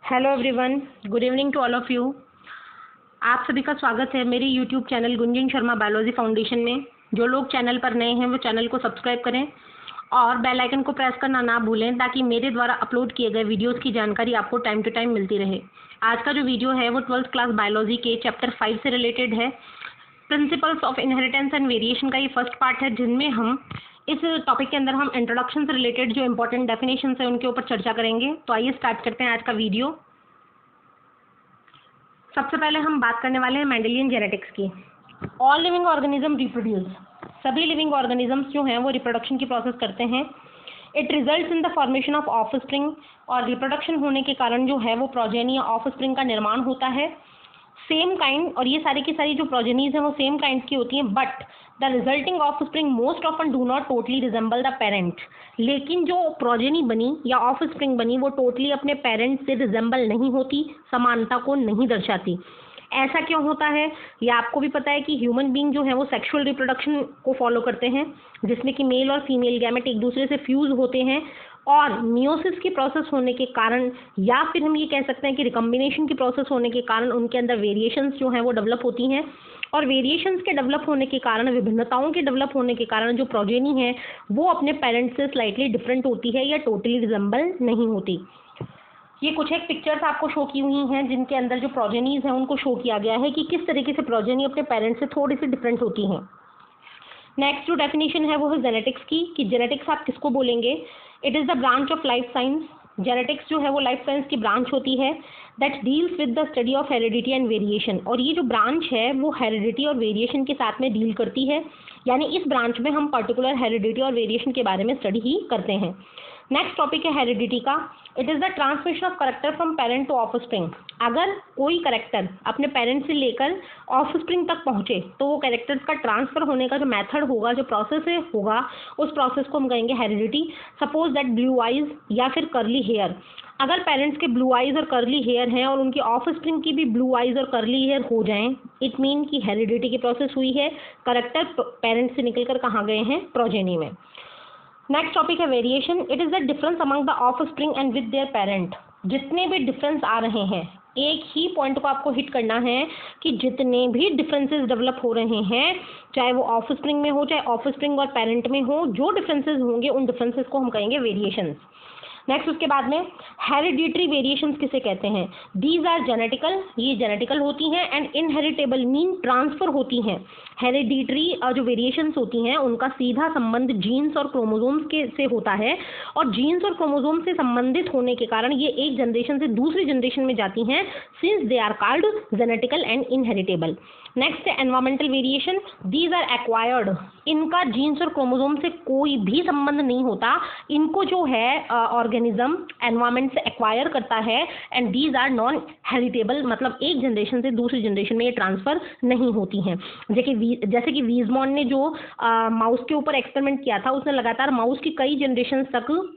Hello everyone, good evening to all of you. आप सभी का स्वागत है मेरे YouTube channel Gunjan Sharma biology foundation में। जो लोग चैनल पर नए हैं वो चैनल को सब्सक्राइब करें और बेल आइकन को प्रेस करना ना भूलें ताकि मेरे द्वारा अपलोड किए गए वीडियोस की जानकारी आपको टाइम टू टाइम मिलती रहे। आज का जो वीडियो है वो 12th क्लास बायोलॉजी के चैप्टर 5 से रिलेटेड है। Principles of inheritance and variation का ये फर्स्ट पार्ट है, जिनमें हम इस टॉपिक के अंदर हम इंट्रोडक्शन से रिलेटेड जो इंपॉर्टेंट डेफिनेशन है उनके ऊपर चर्चा करेंगे। तो आइए स्टार्ट करते हैं आज का वीडियो। सबसे पहले हम बात करने वाले हैं मेंडेलियन जेनेटिक्स की। ऑल लिविंग ऑर्गेनिज्म रिप्रोड्यूस, सभी लिविंग ऑर्गेनिजम्स जो हैं वो रिप्रोडक्शन की प्रोसेस करते हैं। It results in the formation of offspring, और रिप्रोडक्शन होने के कारण जो है वो प्रोजेनी या ऑफस्प्रिंग का निर्माण होता है। सेम काइंड, और ये सारी की सारी जो प्रोजेनीज हैं वो सेम काइंड की होती हैं, but the resulting offspring most often do not totally resemble the parent. लेकिन जो प्रोजेनी बनी या ऑफस्प्रिंग बनी वो टोटली अपने पेरेंट से रिजेंबल नहीं होती, समानता को नहीं दर्शाती। ऐसा क्यों होता है? या आपको भी पता है कि ह्यूमन बीइंग जो है वो सेक्सुअल रिप्रोडक्शन को फॉलो करते हैं, जिसमें कि मेल और फीमेल गैमेट एक दूसरे से फ्यूज होते हैं, और मियोसिस की प्रोसेस होने के कारण, या फिर हम ये कह सकते हैं कि रिकम्बिनेशन की प्रोसेस होने के कारण उनके अंदर वेरिएशंस जो हैं वो डेवलप होती हैं। और वेरिएशंस के डेवलप होने के कारण, विभिन्नताओं के डेवलप होने के कारण जो प्रोजेनी है वो अपने पेरेंट्स से स्लाइटली डिफरेंट होती है या टोटली रिजेंबल नहीं होती। ये कुछ एक पिक्चर्स आपको शो की हुई हैं जिनके अंदर जो प्रोजेनीज हैं उनको शो किया गया है कि किस तरीके से प्रोजेनी अपने पेरेंट्स से थोड़ी सी डिफरेंट होती हैं। नेक्स्ट जो डेफिनेशन है वो है जेनेटिक्स की, कि जेनेटिक्स आप किसको बोलेंगे? It is the branch of life science. Genetics जो है वो लाइफ साइंस की ब्रांच होती है that deals with the study of heredity and variation. और ये जो ब्रांच है वो हेरिडिटी और वेरिएशन के साथ में डील करती है, यानी इस ब्रांच में हम पर्टिकुलर हेरिडिटी और वेरिएशन के बारे में स्टडी ही करते हैं। नेक्स्ट टॉपिक है हेरिडिटी का। It is the transmission of character from parent to offspring. अगर कोई करेक्टर अपने पेरेंट से लेकर ऑफस्प्रिंग तक पहुंचे तो वो करेक्टर्स का ट्रांसफर होने का जो मेथड होगा, जो प्रोसेस होगा, उस प्रोसेस को हम कहेंगे heredity. Suppose that blue eyes या फिर कर्ली हेयर, अगर पेरेंट्स के ब्लू आइज और कर्ली हेयर हैं और उनकी ऑफस्प्रिंग की भी ब्लू आइज और कर्ली हेयर हो जाएं, इट मीन कि हेरिडिटी की प्रोसेस हुई है, करेक्टर पेरेंट्स से निकलकर कहाँ गए हैं? प्रोजेनी में। नेक्स्ट टॉपिक है variation. It is the difference among the offspring and with their parent. जितने भी डिफरेंस आ रहे हैं, एक ही पॉइंट को आपको हिट करना है कि जितने भी डिफरेंसेस डेवलप हो रहे हैं, चाहे वो ऑफस्प्रिंग में हो चाहे ऑफस्प्रिंग और पेरेंट में हो, जो डिफरेंसेस होंगे उन डिफरेंसेस को हम कहेंगे वेरिएशंस। नेक्स्ट उसके बाद में हेरिडिटरी वेरिएशंस किसे कहते हैं? दीज आर जेनेटिकल, ये जेनेटिकल होती हैं, एंड इनहेरिटेबल मीन ट्रांसफर होती हैं। हेरिडिटरी जो वेरिएशंस होती हैं उनका सीधा संबंध जीन्स और क्रोमोसोम्स के से होता है, और जीन्स और क्रोमोसोम से संबंधित होने के कारण ये एक जनरेशन से दूसरी जनरेशन में जाती हैं, since they are called genetical and inheritable. Next है environmental variation. These are acquired, इनका जीन्स और क्रोमोसोम से कोई भी संबंध नहीं होता, इनको जो है ऑर्गेनिज्म एनवायरमेंट से एक्वायर करता है, and these are non heritable, मतलब एक जनरेशन से दूसरी जनरेशन में ये ट्रांसफर नहीं होती हैं। जैसे कि वीजमॉन ने जो माउस के ऊपर एक्सपेरिमेंट किया था, उसने लगातार माउस की कई जनरेशन तक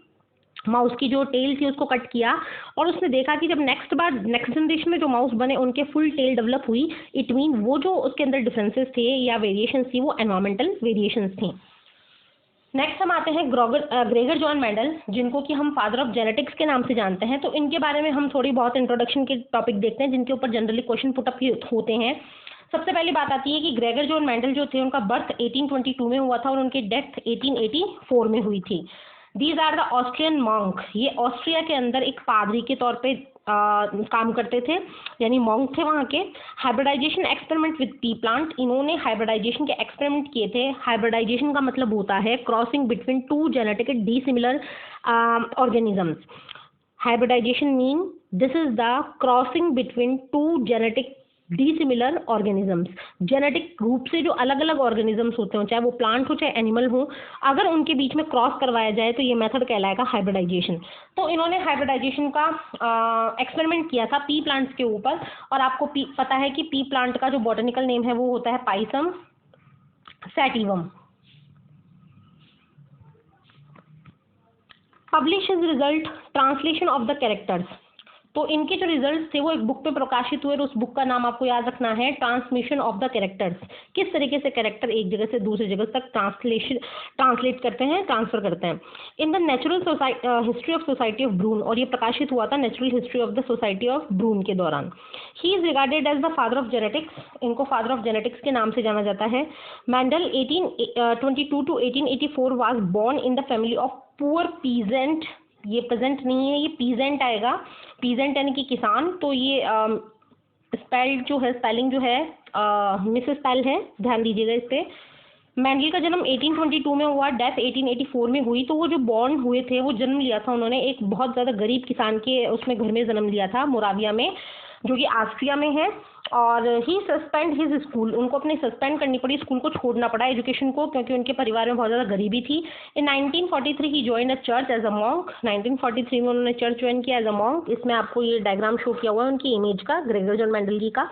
माउस की जो टेल थी उसको कट किया, और उसने देखा कि जब नेक्स्ट जनरेशन में जो माउस बने उनके फुल टेल डेवलप हुई, इट मीन वो जो उसके अंदर डिफरेंसेस थे या वेरिएशंस थी वो एनवायरमेंटल वेरिएशंस थी। नेक्स्ट हम आते हैं ग्रेगर जॉन मेंडल, जिनको कि हम फादर ऑफ जेनेटिक्स के नाम से जानते हैं। तो इनके बारे में हम थोड़ी बहुत इंट्रोडक्शन के टॉपिक देखते हैं जिनके ऊपर जनरली क्वेश्चन पुटअप होते हैं। सबसे पहली बात आती है कि ग्रेगर जॉन मेंडल जो थे उनका बर्थ 1822 में हुआ था और उनकी डेथ 1884 में हुई थी। These are the Austrian monk, ये ऑस्ट्रिया के अंदर एक पादरी के तौर पे काम करते थे, यानी मॉन्क थे वहाँ के। Hybridization experiment with pea plant, इन्होंने हाइब्रिडाइजेशन के एक्सपेरिमेंट किए थे। हाइब्रिडाइजेशन का मतलब होता है crossing between two genetically dissimilar organisms. Hybridization mean this is the crossing between two genetic dissimilar organisms. Genetic रूप से जो अलग अलग ऑर्गेनिजम्स होते हो, चाहे वो प्लांट हो चाहे एनिमल हो, अगर उनके बीच में क्रॉस करवाया जाए तो ये मेथड कहलाएगा हाइब्रिडाइजेशन। तो इन्होंने हाइब्रिडाइजेशन का एक्सपेरिमेंट किया था पी प्लांट्स के ऊपर, और आपको पता है कि पी प्लांट का जो बॉटनिकल नेम है वो होता है Pisum sativum. Publish his result, translation of the characters. तो इनके जो रिजल्ट्स थे वो एक बुक पे प्रकाशित हुए और उस बुक का नाम आपको याद रखना है ट्रांसमिशन ऑफ द कैरेक्टर्स। किस तरीके से कैरेक्टर एक जगह से दूसरी जगह तक ट्रांसलेट करते हैं, ट्रांसफर करते हैं। In the natural history of society of Brunn, और ये प्रकाशित हुआ था natural history of the society of Brunn के दौरान। He is regarded as the father of genetics, इनको फादर ऑफ जेनेटिक्स के नाम से जाना जाता है। Mendel 1822 to 1884 was born in the family of poor peasant, ये प्रेजेंट नहीं है, ये पीजेंट आएगा, पीजेंट यानी कि किसान। तो ये स्पेलिंग जो है मिस स्पेल है, ध्यान दीजिएगा इस पे। मेंडल का जन्म 1822 में हुआ, डेथ 1884 में हुई। तो वो जो बॉर्न हुए थे, वो जन्म लिया था उन्होंने एक बहुत ज़्यादा गरीब किसान के उसमें घर में जन्म लिया था, मोराविया में, जो कि ऑस्ट्रिया में है। और ही सस्पेंड हिज स्कूल, उनको अपनी सस्पेंड करनी पड़ी, स्कूल को छोड़ना पड़ा एजुकेशन को, क्योंकि उनके परिवार में बहुत ज़्यादा गरीबी थी। In 1943 he join a church as a monk, 1943 में उन्होंने चर्च ज्वाइन किया एज अ मॉन्क। इसमें आपको ये डायग्राम शो किया हुआ है उनकी इमेज का, ग्रेगर जॉन मेंडल जी का।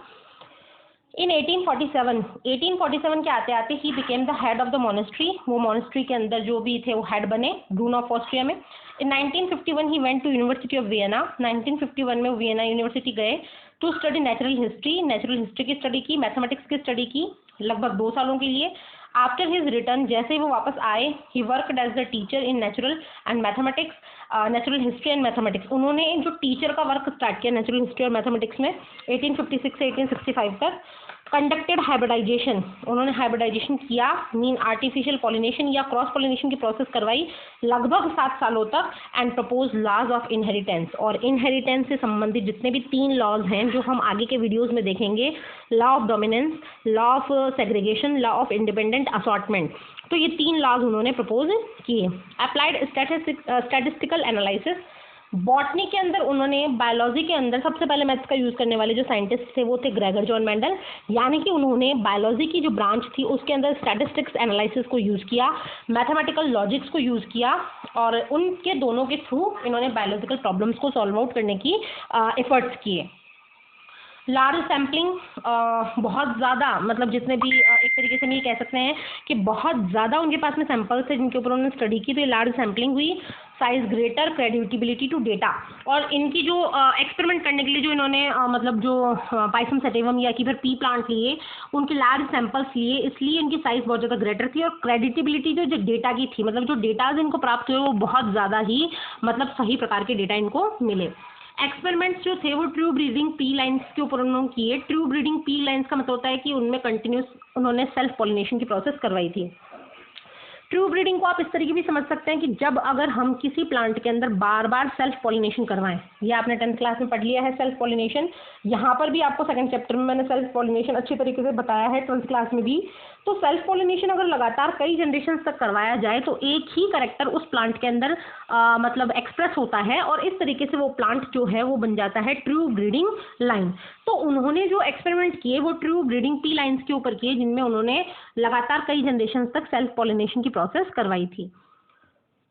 इन 1847 के आते आते he became the head of the monastery, वो मोनेस्ट्री के अंदर जो भी थे वो हेड बने, ब्रून ऑफ ऑस्ट्रिया में। In 1951 he went to university of Vienna, 1951 में वियना यूनिवर्सिटी गए टू स्टडी नेचुरल हिस्ट्री की स्टडी की, मैथमेटिक्स की स्टडी की लगभग 2 सालों के लिए। आफ्टर हिज रिटर्न, जैसे ही वो वापस आए, he worked as the teacher in natural and mathematics, natural history and mathematics. उन्होंने जो टीचर का वर्क स्टार्ट किया नेचुरल हिस्ट्री और मैथमेटिक्स में 1856 से 1865 तक। कंडक्टेड हाइब्रिडाइजेशन, उन्होंने हाइब्रिडाइजेशन किया, मीन आर्टिफिशियल पॉलिनेशन या क्रॉस पॉलिनेशन की प्रोसेस करवाई लगभग 7 सालों तक। And propose laws of inheritance, और इनहेरिटेंस से संबंधित जितने भी 3 लॉज हैं जो हम आगे के वीडियोस में देखेंगे, law of dominance, law of segregation, law of independent assortment, तो ये 3 लॉज उन्होंने प्रपोज किए। अप्लाइड स्टैटिस्टिकल एनालिसिस, बॉटनी के अंदर उन्होंने, बायोलॉजी के अंदर सबसे पहले मैथ्स का यूज़ करने वाले जो साइंटिस्ट थे वो थे ग्रेगर जॉन मेंडल, यानी कि उन्होंने बायोलॉजी की जो ब्रांच थी उसके अंदर स्टैटिस्टिक्स एनालिसिस को यूज़ किया, मैथमेटिकल लॉजिक्स को यूज़ किया, और उनके दोनों के थ्रू इन्होंने बायोलॉजिकल प्रॉब्लम्स को सॉल्व आउट करने की एफर्ट्स किए। लार्ज सैम्पलिंग, बहुत ज़्यादा, मतलब जितने भी एक तरीके से हम ये कह सकते हैं कि बहुत ज़्यादा उनके पास में सैंपल्स थे जिनके ऊपर उन्होंने स्टडी की, तो ये लार्ज सैम्पलिंग हुई। Size greater, credibility to data, और इनकी जो एक्सपेरिमेंट करने के लिए जो इन्होंने मतलब जो पाइसम सेटिवम या कि फिर पी प्लांट लिए, उनके लार्ज सैंपल्स लिए, इसलिए इनकी साइज बहुत ज़्यादा ग्रेटर थी। और क्रेडिटिबिलिटी जो डेटा की थी, मतलब जो डेटाज इनको प्राप्त हुए वो बहुत ज़्यादा ही मतलब सही प्रकार के डेटा इनको मिले। एक्सपेरिमेंट्स जो थे वो ट्रू ब्रीडिंग पी लाइन्स के ऊपर उन्होंने किए। ट्रू ब्रीडिंग पी लाइन्स का मतलब होता है कि उनमें कंटिन्यूस उन्होंने सेल्फ पॉलिनेशन की प्रोसेस करवाई थी। ट्रू ब्रीडिंग को आप इस तरीके भी समझ सकते हैं कि जब अगर हम किसी प्लांट के अंदर बार बार सेल्फ पॉलिनेशन करवाएं, ये आपने 10th क्लास में पढ़ लिया है सेल्फ पॉलिनेशन, यहाँ पर भी आपको 2nd चैप्टर में मैंने सेल्फ पॉलिनेशन अच्छी तरीके से बताया है, 12th क्लास में भी। तो सेल्फ पॉलिनेशन अगर लगातार कई जनरेशन तक करवाया जाए तो एक ही कैरेक्टर उस प्लांट के अंदर मतलब एक्सप्रेस होता है, और इस तरीके से वो प्लांट जो है वो बन जाता है ट्रू ब्रीडिंग लाइन। तो उन्होंने जो एक्सपेरिमेंट किए वो ट्रू ब्रीडिंग पी लाइन्स के ऊपर किए, जिनमें उन्होंने लगातार कई जनरेशन तक सेल्फ पॉलिनेशन की प्रोसेस करवाई थी।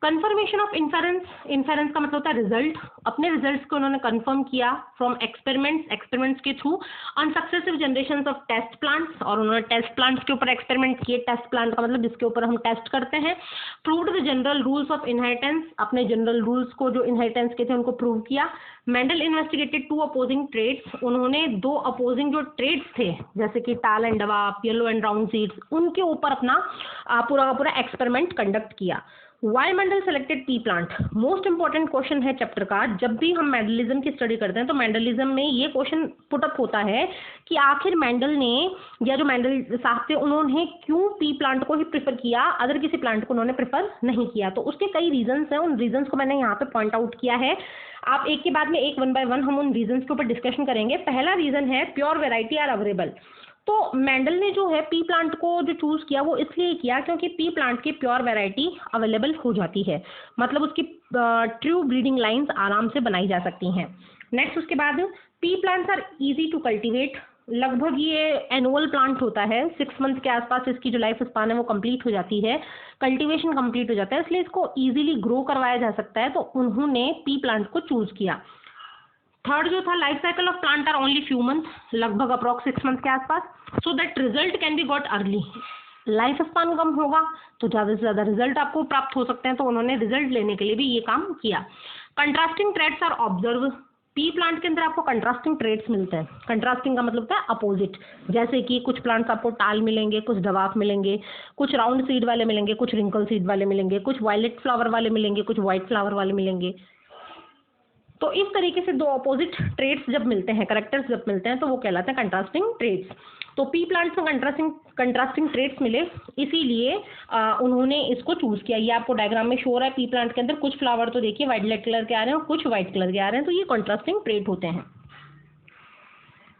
कंफर्मेशन ऑफ इन्फेरेंस का मतलब होता है रिजल्ट। अपने रिजल्ट्स को उन्होंने कंफर्म किया फ्रॉम एक्सपेरिमेंट्स के through on successive generations of test plants, और उन्होंने टेस्ट प्लांट्स के ऊपर एक्सपेरिमेंट किए। टेस्ट प्लांट का मतलब जिसके ऊपर हम टेस्ट करते हैं। Proved the general rules of inheritance, अपने जनरल रूल्स को जो इनहेरिटेंस के थे उनको प्रूव किया। मेंडल इन्वेस्टिगेटेड 2 अपोजिंग ट्रेड्स, उन्होंने 2 अपोजिंग जो ट्रेड्स थे जैसे कि tall and dwarf, yellow and round seeds, उनके ऊपर अपना पूरा का पूरा एक्सपेरिमेंट कंडक्ट किया। Why Mendel selected pea plant, most important question है चैप्टर का। जब भी हम मेंडलिज्म की स्टडी करते हैं तो मेंडलिज्म में ये क्वेश्चन पुटअप होता है कि आखिर मेंडल ने या जो मेंडल साहब थे उन्होंने क्यों पी प्लांट को ही प्रेफर किया, अदर किसी प्लांट को उन्होंने प्रेफर नहीं किया। तो उसके कई रीजंस हैं, उन रीजंस को मैंने यहाँ पे पॉइंट आउट किया है। आप एक के बाद में एक 1 by 1 हम उन रीजंस के ऊपर डिस्कशन करेंगे। पहला रीजन है प्योर वेराइटी आर अवेलेबल। तो मेंडल ने जो है पी प्लांट को जो चूज किया वो इसलिए किया क्योंकि पी प्लांट की प्योर वैरायटी अवेलेबल हो जाती है, मतलब उसकी ट्रू ब्रीडिंग लाइंस आराम से बनाई जा सकती हैं। नेक्स्ट उसके बाद pea plants are easy to cultivate, लगभग ये एनुअल प्लांट होता है, 6 मंथ के आसपास इसकी जो लाइफ स्पान है वो कंप्लीट हो जाती है, कल्टीवेशन कंप्लीट हो जाता है, इसलिए इसको इजीली ग्रो करवाया जा सकता है। तो उन्होंने पी प्लांट को चूज किया। थर्ड जो था life cycle of plant are only few month, लगभग अप्रॉक्स 6 मंथ के आसपास, so that result can be got early. Life span कम होगा तो ज़्यादा से ज़्यादा रिजल्ट आपको प्राप्त हो सकते हैं, तो उन्होंने रिजल्ट लेने के लिए भी ये काम किया। Contrasting traits are observe, pea plant के अंदर आपको कंट्रास्टिंग ट्रेट्स मिलते हैं। कंट्रास्टिंग का मतलब होता है अपोजिट, जैसे कि कुछ प्लांट्स आपको टाल मिलेंगे, कुछ डवाफ मिलेंगे, कुछ राउंड सीड वाले मिलेंगे, कुछ रिंकल सीड वाले मिलेंगे, कुछ वायलेट फ्लावर वाले मिलेंगे, कुछ व्हाइट फ्लावर वाले मिलेंगे। तो इस तरीके से दो अपोजिट ट्रेट्स जब मिलते हैं, करेक्टर्स जब मिलते हैं, तो वो कहलाते हैं कंट्रास्टिंग ट्रेट्स। तो पी प्लांट्स में कंट्रास्टिंग ट्रेट्स मिले, इसीलिए उन्होंने इसको चूज किया। ये आपको डायग्राम में शो हो रहा है, पी प्लांट के अंदर कुछ फ्लावर तो देखिए वायलेट कलर के आ रहे हैं और कुछ व्हाइट कलर के आ रहे हैं, तो ये कंट्रास्टिंग ट्रेट होते हैं।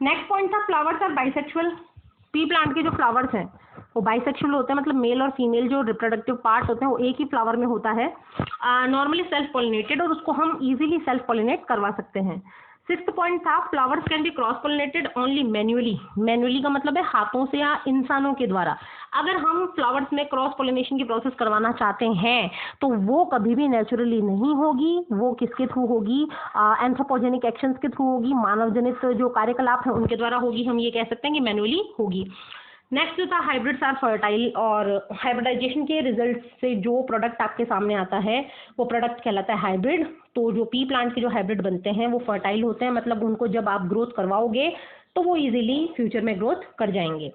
नेक्स्ट पॉइंट था flowers are bisexual. Pea plant के जो फ्लावर्स हैं वो बाइसेक्सुअल होते हैं, मतलब मेल और फीमेल जो रिप्रोडक्टिव पार्ट होते हैं वो एक ही फ्लावर में होता है, नॉर्मली सेल्फ पॉलिनेटेड, और उसको हम इजीली सेल्फ पॉलिनेट करवा सकते हैं। सिक्स्थ पॉइंट था flowers can be cross pollinated only manually. Manually का मतलब है हाथों से या इंसानों के द्वारा। अगर हम फ्लावर्स में क्रॉस पॉलिनेशन की प्रोसेस करवाना चाहते हैं तो वो कभी भी नेचुरली नहीं होगी, वो किसके थ्रू होगी, एंथ्रोपोजेनिक एक्शंस के थ्रू होगी, मानव जनित जो कार्यकलाप है उनके द्वारा होगी। हम ये कह सकते हैं कि मैन्युअली होगी। नेक्स्ट जो था हाइब्रिड्स आर फर्टाइल, और हाइब्रिडाइजेशन के रिजल्ट से जो प्रोडक्ट आपके सामने आता है वो प्रोडक्ट कहलाता है हाइब्रिड। तो जो पी प्लांट के जो हाइब्रिड बनते हैं वो फर्टाइल होते हैं, मतलब उनको जब आप ग्रोथ करवाओगे तो वो इजीली फ्यूचर में ग्रोथ कर जाएंगे।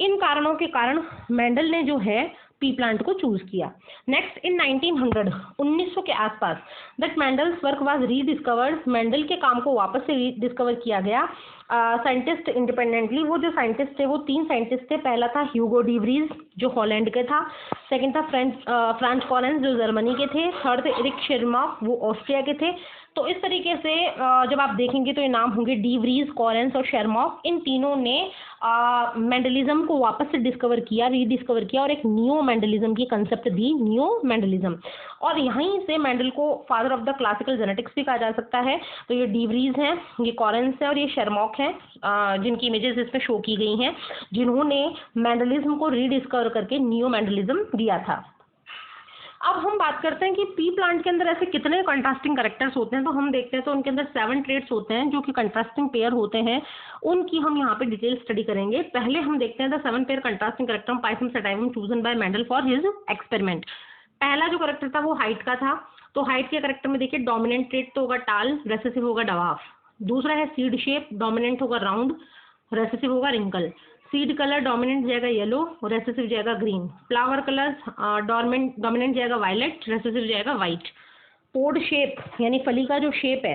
इन कारणों के कारण मेंडल ने जो है पी प्लांट को चूज किया। नेक्स्ट इन 1900 के आसपास that Mendel's work was rediscovered. Mendel के काम को वापस से रीडिस्कवर किया गया साइंटिस्ट इंडिपेंडेंटली। वो जो साइंटिस्ट थे वो 3 साइंटिस्ट थे। पहला था ह्यूगो डी व्रीज जो हॉलैंड के था, सेकंड था फ्रांच कॉरेंस जो जर्मनी के थे, थर्ड थे एरिक शेरमॉफ वो ऑस्ट्रिया के थे। तो इस तरीके से जब आप देखेंगे तो ये नाम होंगे डी व्रीज, कॉरेंस और शेरमॉफ। इन तीनों ने मेंडलिज्म को वापस से डिस्कवर किया, रीडिस्कवर किया और एक नियो मेंडलिज्म की कंसेप्ट दी, नियो मेंडलिज्म। और यहीं से मेंडल को father of the classical genetics भी कहा जा सकता है। तो ये डी व्रीज हैं, ये कॉरेंस है और ये शेरमॉक हैं, जिनकी इमेजेस इसमें शो की गई हैं, जिन्होंने मेंडलिज्म को रीडिस्कवर करके नियो मेंडलिज्म दिया था। अब हम बात करते हैं कि पी प्लांट के अंदर ऐसे कितने कंट्रास्टिंग कैरेक्टर्स होते हैं। तो हम देखते हैं तो उनके अंदर 7 ट्रेट्स होते हैं जो कि कंट्रास्टिंग पेयर होते हैं, उनकी हम यहाँ पे डिटेल स्टडी करेंगे। पहले हम देखते हैं the 7 pair contrasting character pisum sativum chosen by Mendel for his experiment. पहला जो कैरेक्टर था वो हाइट का था। तो हाइट के कैरेक्टर में देखिए डोमिनेंट ट्रेट तो होगा टाल, रेसेसिव होगा डवाफ। दूसरा है सीड शेप, डोमिनेंट होगा राउंड, रेसेसिव होगा रिंकल। सीड कलर डोमिनेंट जाएगा येलो, रेसेसिव जाएगा ग्रीन। फ्लावर कलर डोमिनेंट जाएगा वायलेट, रेसेसिव जाएगा वाइट। पोड शेप यानी फली का जो शेप है,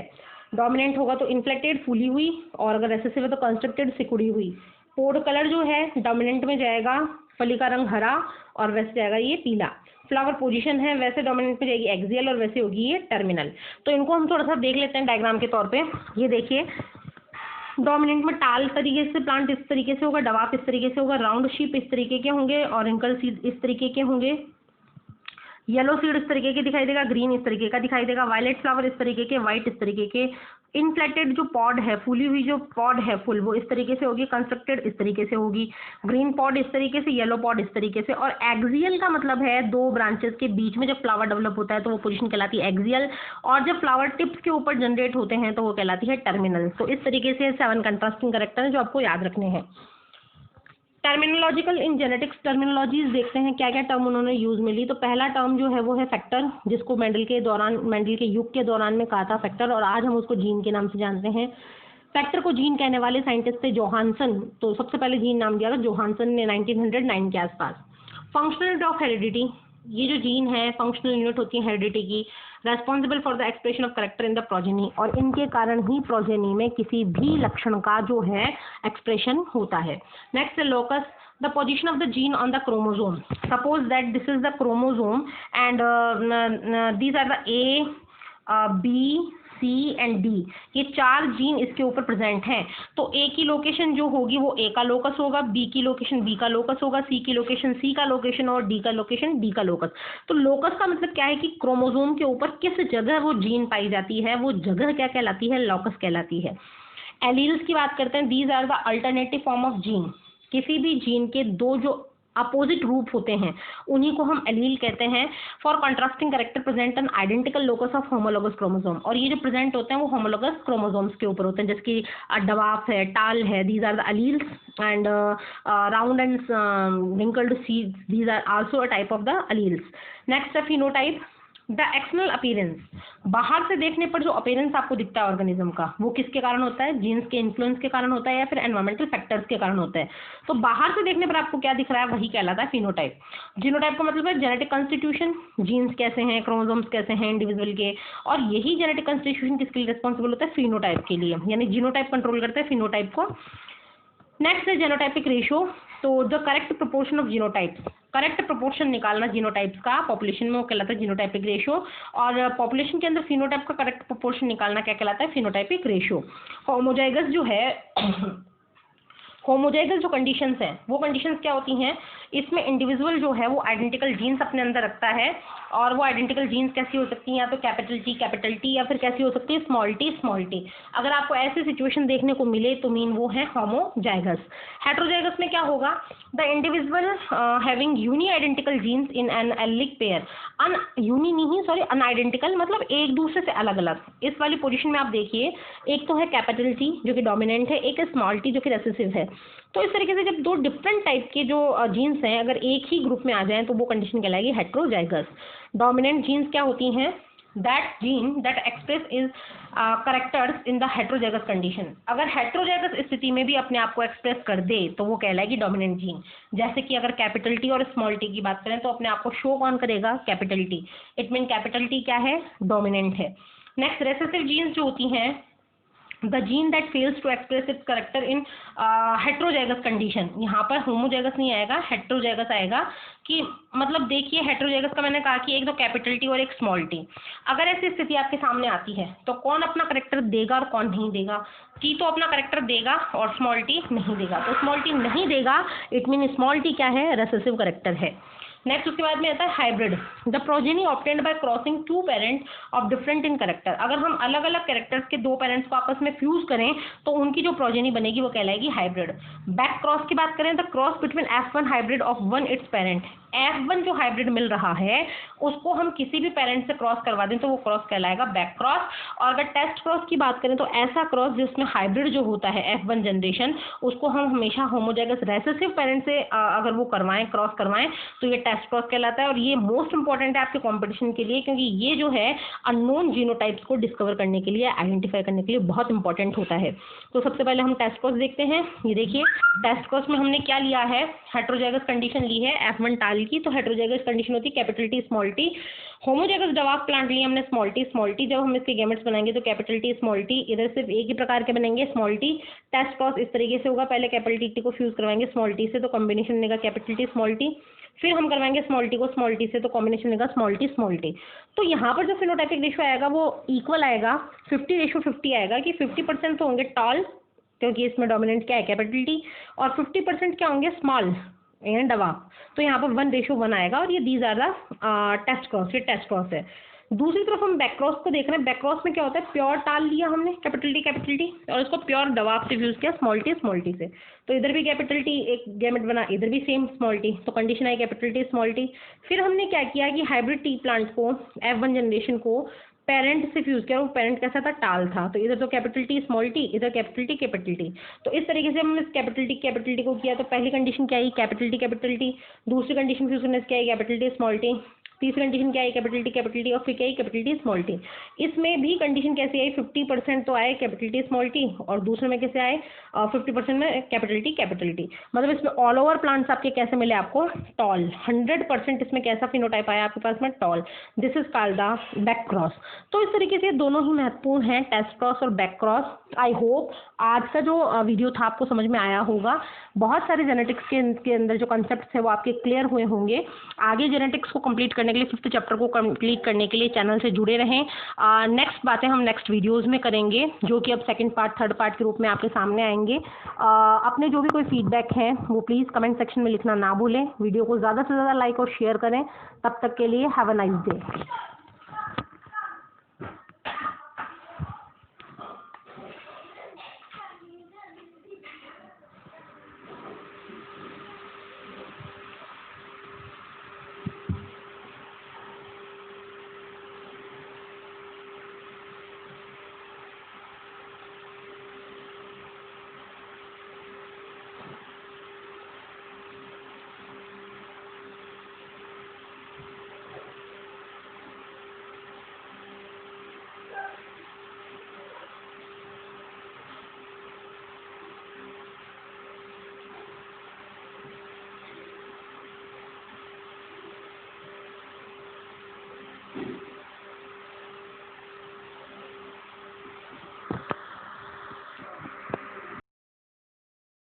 डोमिनेंट होगा तो इन्फ्लेटेड फूली हुई, और अगर रेसेसिव है तो कंस्ट्रक्टेड सिकुड़ी हुई। पोड कलर जो है डोमिनेंट में जाएगा फली का रंग हरा और वैसे जाएगा ये पीला। फ्लावर पोजीशन है वैसे डोमिनेंट में जाएगी एक्सियल और वैसे होगी ये टर्मिनल। तो इनको हम थोड़ा सा देख लेते हैं डायग्राम के तौर पे। ये देखिए डोमिनेंट में टाल तरीके से प्लांट इस तरीके से होगा, डवाफ इस तरीके से होगा, राउंड शीप इस तरीके के होंगे और रिंकल सीड इस तरीके के होंगे। येलो सीड इस तरीके के दिखाई देगा, ग्रीन इस तरीके का दिखाई देगा, वायलेट फ्लावर इस तरीके के, व्हाइट इस तरीके के। इनफ्लेटेड जो पॉड है, फूली हुई जो पॉड है फुल, वो इस तरीके से होगी, कंस्ट्रक्टेड इस तरीके से होगी। ग्रीन पॉड इस तरीके से, येलो पॉड इस तरीके से। और एक्सियल का मतलब है 2 ब्रांचेस के बीच में जब फ्लावर डेवलप होता है तो वो पोजीशन कहलाती है एक्सियल, और जब फ्लावर टिप्स के ऊपर जनरेट होते हैं तो वो कहलाती है टर्मिनल। तो इस तरीके से 7 कंट्रास्टिंग कैरेक्टर हैं जो आपको याद रखने हैं। टर्मिनोलॉजिकल इन जेनेटिक्स टर्मिनोलॉजीज देखते हैं क्या क्या टर्म उन्होंने यूज में ली। तो पहला टर्म जो है वो है फैक्टर, जिसको मेंडल के युग के दौरान में कहा था फैक्टर, और आज हम उसको जीन के नाम से जानते हैं। फैक्टर को जीन कहने वाले साइंटिस्ट थे जोहानसन। तो सबसे पहले जीन नाम दिया था जोहानसन ने 1909 के आसपास। फंक्शनल यूनिट ऑफ हेरिडिटी, ये जो जीन है फंक्शनल यूनिट होती है हेरिडिटी की, responsible for the expression of character in the progeny, और इनके कारण ही प्रोजेनी में किसी भी लक्षण का जो है एक्सप्रेशन होता है। नेक्स्ट है locus, the position of the gene on the chromosome. Suppose that this is the chromosome and these are the A, B, C and D, ये 4 जीन इसके ऊपर प्रेजेंट हैं। तो A की लोकेशन जो होगी वो A का लोकस होगा, B की लोकेशन B का लोकस होगा, C की लोकेशन C का लोकेशन और D का लोकेशन D का लोकस। तो लोकस का मतलब क्या है कि क्रोमोसोम के ऊपर किस जगह वो जीन पाई जाती है, वो जगह क्या कहलाती है, लोकस कहलाती है। एलील्स की बात करते हैं, these are the alternative form of gene. किसी भी जीन के 2 जो अपोजिट रूप होते हैं उन्हीं को हम एलील कहते हैं। For contrasting character present N identical locus of homologous chromosome, और ये जो प्रेजेंट होते हैं वो होमोलोगस क्रोमोसोम्स के ऊपर होते हैं, जैसे कि डवाफ है, टाल है, these are the alleles, and round and wrinkled seeds, these are also a type of the alleles. Next है फिनोटाइप, द एक्सटर्नल अपीयरेंस, बाहर से देखने पर जो अपीयरेंस आपको दिखता है ऑर्गेनिज्म का, वो किसके कारण होता है? जीन्स के इन्फ्लुएंस के कारण होता है या फिर एनवायरमेंटल फैक्टर्स के कारण होता है। तो बाहर से देखने पर आपको क्या दिख रहा है, वही कहलाता है फिनोटाइप। जीनोटाइप का मतलब है जेनेटिक कंस्टिट्यूशन, जीन्स कैसे हैं, क्रोमोसोम्स कैसे हैं इंडिविजुअल के, और यही जेनेटिक कंस्टिट्यूशन किसके लिए रिस्पॉन्सिबल होता है? फिनोटाइप के लिए, यानी जीनोटाइप कंट्रोल करता है फिनोटाइप को। नेक्स्ट है जीनोटाइपिक रेशियो। तो the correct proportion of genotypes, correct proportion निकालना जीनोटाइप्स का पॉपुलेशन में, वो कहलाता है जीनोटाइपिक रेशियो। और पॉपुलेशन के अंदर फिनोटाइप का करेक्ट प्रोपोर्शन निकालना क्या कहलाता है? Phenotypic ratio. होमोजाइगस जो है होमोजाइगस जो कंडीशंस हैं, वो कंडीशंस क्या होती हैं? इसमें इंडिविजुअल जो है वो आइडेंटिकल जीन्स अपने अंदर रखता है, और वो आइडेंटिकल जीन्स कैसी हो सकती हैं? या तो कैपिटल टी, या फिर कैसी हो सकती है? Small T. अगर आपको ऐसी सिचुएशन देखने को मिले तो मीन वो है होमोजाइगस। हेट्रोजाइगस में क्या होगा? The individual having unidentical genes in an allelic pair, unidentical मतलब एक दूसरे से अलग अलग। इस वाली पोजीशन में आप देखिए, एक तो है कैपिटल टी जो कि डोमिनेंट है, एक है स्मॉल टी जो कि रिसेसिव है। तो इस तरीके से जब दो डिफरेंट टाइप के जो जीन्स हैं अगर एक ही ग्रुप में आ जाएं तो वो कंडीशन कहलाएगी हेट्रोजाइगस। डोमिनेंट जीन्स क्या होती हैं? That gene that express is characters in the heterozygous condition. अगर हेट्रोजाइगस स्थिति में भी अपने आप को एक्सप्रेस कर दे तो वो कहलाएगी डोमिनेंट जीन। जैसे कि अगर कैपिटल टी और स्मॉल टी की बात करें तो अपने आप को शो कौन करेगा? Capital T. It mean capital T क्या है? डोमिनेंट है। नेक्स्ट रेसेसिव जीन्स जो होती हैं, the gene that fails to express its character in heterozygous condition. यहाँ पर होमोजाइगस नहीं आएगा, हेट्रोजाइगस आएगा। कि मतलब देखिए, हेट्रोजाइगस का मैंने कहा कि एक तो कैपिटल टी और एक स्मॉल टी। अगर ऐसी स्थिति आपके सामने आती है तो कौन अपना करेक्टर देगा और कौन नहीं देगा? टी तो अपना करेक्टर देगा और स्मॉल टी नहीं देगा। तो स्मॉल टी नहीं देगा, इट मीन स्मॉल टी क्या है? रेसेसिव करेक्टर है। नेक्स्ट उसके बाद में आता है hybrid. The progeny obtained by crossing two parent of different in character. अगर हम अलग अलग कैरेक्टर्स के दो पेरेंट्स को आपस में फ्यूज करें तो उनकी जो प्रोजेनी बनेगी वो कहलाएगी हाइब्रिड। बैक क्रॉस की बात करें, the cross between F1 hybrid of one it's parent. F1 जो हाइब्रिड मिल रहा है उसको हम किसी भी पेरेंट से क्रॉस करवा दें तो वो क्रॉस कहलाएगा बैक क्रॉस। और अगर टेस्ट क्रॉस की बात करें तो ऐसा क्रॉस जिसमें हाइब्रिड जो होता है F1 जनरेशन, उसको हम हमेशा होमोजाइगस रेसेसिव पेरेंट से अगर वो करवाएं, क्रॉस करवाएं, तो ये टेस्ट क्रॉस कहलाता है। और ये मोस्ट इंपॉर्टेंट है आपके कॉम्पिटिशन के लिए, क्योंकि ये जो है अननोन जीनोटाइप्स को डिस्कवर करने के लिए, आइडेंटिफाई करने के लिए बहुत इंपॉर्टेंट होता है। तो सबसे पहले हम टेस्ट क्रॉस देखते हैं। ये देखिए, टेस्ट क्रॉस में हमने क्या लिया है? हेट्रोजाइगस कंडीशन ली है F1 टाल की, तो हेट्रोजाइगस कंडीशन होती है capital T small T. Homozygous dwarf plant लिए हमने स्मॉल टी। जब हम इसके गैमेट्स बनाएंगे तो कैपिटल टी स्मॉल टी, इधर सिर्फ एक ही प्रकार के बनेंगे स्मॉल टी। टेस्ट क्रॉस इस तरीके से होगा, पहले कैपिटल टी को फ्यूज करवाएंगे स्मॉल टी से तो कॉम्बिनेशन बनेगा कैपिटल टी स्मॉल टी। फिर हम करवाएंगे स्मॉल टी को स्मॉल टी से तो कॉम्बिनेशन बनेगा स्मॉल टी। तो यहाँ पर जो फिनोटाइपिक रेशियो आएगा वो इक्वल आएगा, 50:50 आएगा कि 50% तो होंगे टॉल, क्योंकि इसमें डोमिनेंट क्या है? कैपिटल टी, और 50% क्या होंगे? Small and dwarf. तो यहाँ पर 1:1 आएगा। और ये these are the test cross, ये टेस्ट क्रॉस है। दूसरी तरफ हम बैक क्रॉस को देख रहे हैं। बैक क्रॉस में क्या होता है? प्योर टाल लिया हमने कैपिटल टी और इसको प्योर डवार्फ से फ्यूज किया स्मॉल टी से। तो इधर भी कैपिटल टी एक गैमेट बना, इधर भी सेम स्मॉल टी, तो कंडीशन आई कैपिटल टी स्मॉल टी। फिर हमने क्या किया कि हाइब्रिड टी प्लांट को, F1 जनरेशन को पेरेंट से फ्यूज किया। वो पेरेंट कैसा था? टाल था। तो इधर तो कैपिटल टी स्मॉल टी, इधर कैपिटल टी। तो इस तरीके से हमने कैपिटल टी को किया। तो पहली कंडीशन क्या आई? Capital T. दूसरी कंडीशन फ्यूज करने से क्या आई? Capital T small T. तीसरी कंडीशन क्या आई? कैपिटल टी और फिर क्या आई? Capital T small T. इसमें भी कंडीशन कैसे आई? 50% तो आए कैपिटल टी स्मॉल टी, और दूसरे में कैसे आए? 50% में कैपिटल टी। मतलब इसमें ऑल ओवर प्लांट्स आपके कैसे मिले आपको? टॉल। 100% इसमें कैसा फिनोटाइप आया आपके पास में? Tall. This is called the back cross. तो इस तरीके से दोनों ही महत्वपूर्ण हैं, टेस्ट क्रॉस और बैक क्रॉस। आई होप आज का जो वीडियो था आपको समझ में आया होगा। बहुत सारे जेनेटिक्स के अंदर जो कॉन्सेप्ट्स हैं वो आपके क्लियर हुए होंगे। आगे जेनेटिक्स को कंप्लीट करने के लिए, 5th चैप्टर को कंप्लीट करने के लिए चैनल से जुड़े रहें। नेक्स्ट बातें हम नेक्स्ट वीडियोज़ में करेंगे, जो कि अब सेकंड पार्ट, थर्ड पार्ट के रूप में आपके सामने आएंगे। अपने जो भी कोई फीडबैक है वो प्लीज़ कमेंट सेक्शन में लिखना ना भूलें। वीडियो को ज़्यादा से ज़्यादा लाइक और शेयर करें। तब तक के लिए हैव अ नाइस डे।